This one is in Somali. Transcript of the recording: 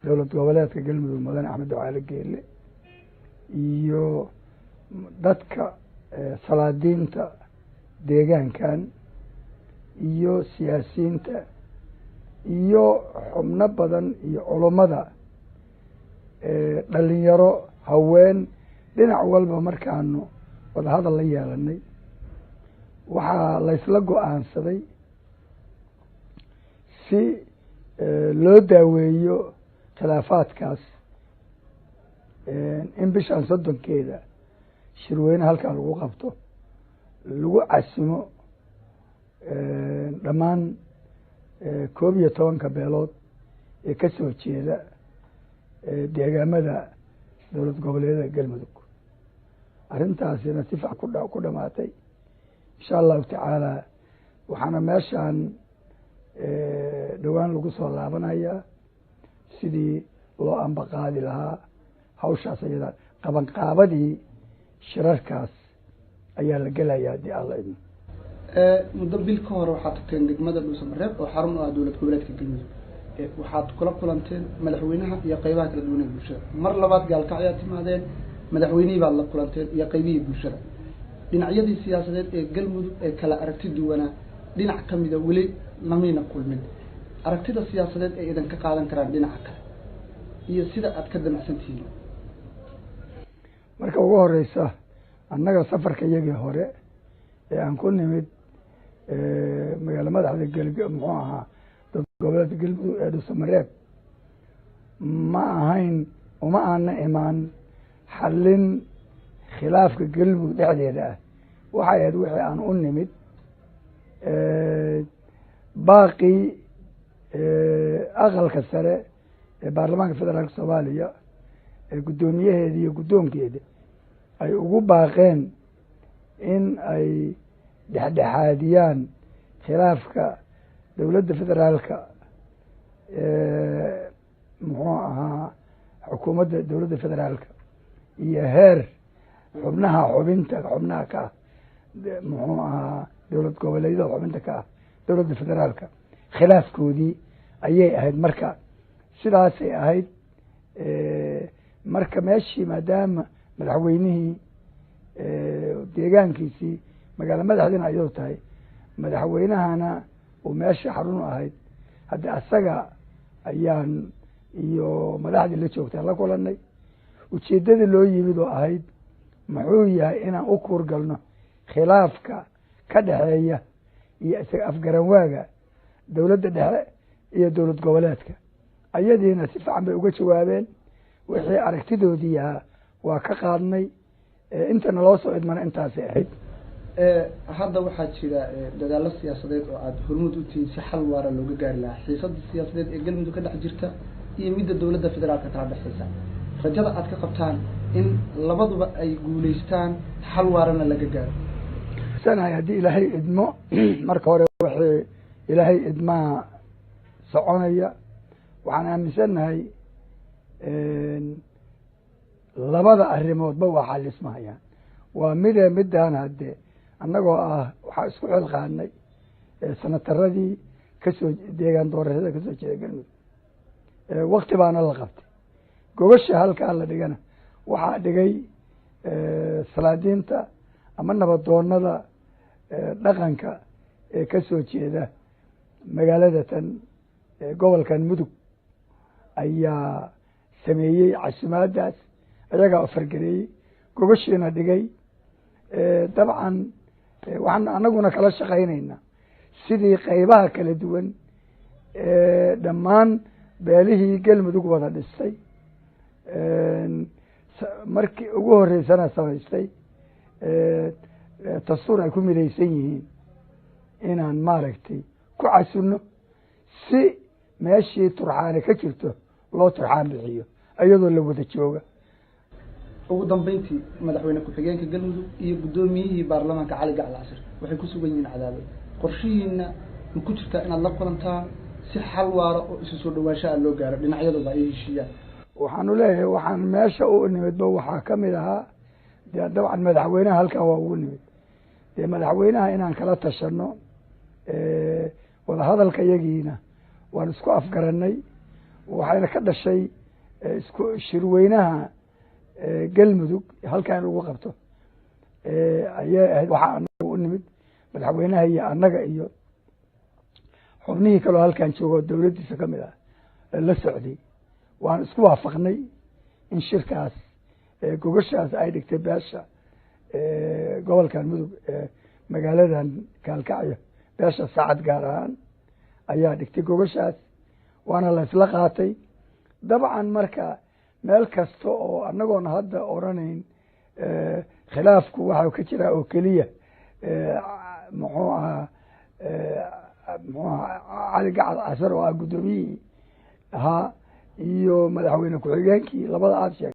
dowlad goboleedka galmudug mudane axmed ducaale geele iyo dadka salaadiinta deegaankan iyo siyaasiyiinta iyo xubno badan iyo culummada dhalinyaro haween dhinac walba markaanu wadahadal la yeelanay waxaa laysla go-aansaday si loo daaweeyo khilaafaadkaas in bishaan 30 shirweyne halkaa lagu qabto lagu casimo dhammaan 11 beelood ee ka soo jeeda deegaamada dowlad goboleedyada galmudug arrintaasina si fiican ku dhamaatay insha allahu tacaala waxaana meeshaan dhowaan lagu soo laabanayaa sidii loo ambaqaadi lahaa hawshaas iyada qabanqaabadii shirarkaas ayaa la gelayaa haddii alla idmo muddo bil ka hor waxaad tagteen degmada dhuusamareeb oo xarun u ah dowlad goboleedka galmudug waxaad kula kulanteen madaxweynaha iyo qaybaha kala duwan ee bulshada mar labaad gaalkacyaad timaadeen madaxweynihii baad la kulanteen iyo qaybihii bulshada dhinacyadii siyaasadeed ee galmudug ee kala aragti duwanaa dhinac ka mida weli lamayna kulmin aragtida siyaasadeed ee idan ka qaadan karaan dhinaca kale iyo sida aad ka damacsan tihiin marka ugu horeysa annaga safarka iyagii hore ee aan ku nimid magaalo madaxda muxuu ahaa dad goboleedka galmudug ee dhuusamareeb ma ahayn uma aana imaan xallin khilaafka galmudug dhexdeeda ah waxay ahayd wixii aan u nimid baaqii aqalka sare ee baarlamaanka federaalka soomaaliya ee guddoomiyaheeda iyo guddoonkeeda ay ugu baaqeen in ay dhexdhexaadiyaan khilaafka dowladda federaalka muxuu ahaa xukuumadda dowladda federaalka iyo heer xubnaha ka ah muxuu ahaa dowlad goboleedyada xubinta ka ah dowladda federaalka khilaafkoodii ayay ahayd marka sidaasay ahayd marka meeshii maadaama madaxweynihii deegaankiisii magaalo madaxdiina ayuu tahay madaxweynahana uu meesha xarun u ahayd haddi asaga ayaan iyo madaxdii la joogtaan la kulanay ujeeddadii loo yimid oo ahayd muxuu yahay inaan u kuurgalno khilaafka ka dhexeeya iyo isaga afgaranwaaga dowladda dhexe iyo dowlad goboleedka ayadiina si fiican bay uga jawaabeen wixii aragtidoodii ahaa waa ka qaadnay intana loo soo idmana intaasay ahayd hadda waxaa jira dadaalo siyaasadeed oo aada hormuud u tihiin si xal waara looga gaari lahaa xiisada siyaasadeed ee galmudug ka dhex jirta iyo midda dowladda federaalka kala dhexeysa rajada aad ka qabtaan in labaduba ay guulaystaan xal waarana laga gaaro sanahay haddii ilaahay idmo marka hore wixii ilaahay idmaa soconaya waxaan aaminsannahay labada arrimoodba waa xalismahayaan waa midaan hadde annagoo ah waxaa isku xilqaanay sanataradii kasoo deegaan doorashada kasoo jeeda galmudug wakti baana la qabtay gobasha halkaa la dhigana waxaa dhigay salaadiinta ama nabadoonada dhaqanka ee kasoo jeeda magaalada tan gobolkan mudug ayaa sameeyey casumaadaas ayagaa fargareeyey gobashiina dhigay dabcan waxaan anaguna kala shaqaynayna sidii qaybaha kala duwan dhammaan beelihii galmudug wada dhistay markii ugu horeysana samaystay dastuur ay ku midaysan yihiin inaan maaragtay ku casunno si meeshii turxaane ka jirto loo turxaan bixiyo iyadoo la wada jooga ugu dambeyntii madaxweyne ku-xigeenka galmudug iyo guddoomiyihii baarlamaanka cali gacal casir waxay ku sugan yihiin cadaadad qorshihiina ma ku jirtaa inaad la kulantaan si xal waara oo isu soo dhawaanshaha loo gaaro dhinacyadooda ay heshiiyaan waxaanu leeyahay waxaan meesha u nimidba waxaa kamid ahaa dee dabcan madaxweynaha halkaa waa ugu nimid dee madaxweynaha inaan kala tashano wadahadalka yagiina waan isku afgaranay waxayna ka dhashay isku shirweynaha galmudug halkan in lagu qabto ayay ahayd. waxaa anaga u nimid madaxweynaha iyo annaga iyo xubnihii kaloo halkan joogo dowladdiisa ka mid ah la socday. waan isku waafaqnay in shirkaas gogoshaas ay dhigtay beesha gobolkan mudug magaaladan kaalkacyo beesha saacad gaar ahaan ayaa dhigtay gogoshaas, waana la isla qaatay. dabcan marka meel kasta oo annagoona hadda oranayn khilaafku waxaa ka jira oo keliya muxuu ahaa cali gacad casar oo ah guddoomiyihii ahaa iyo madaxweyne ku-xigeenkii labada aad sheegay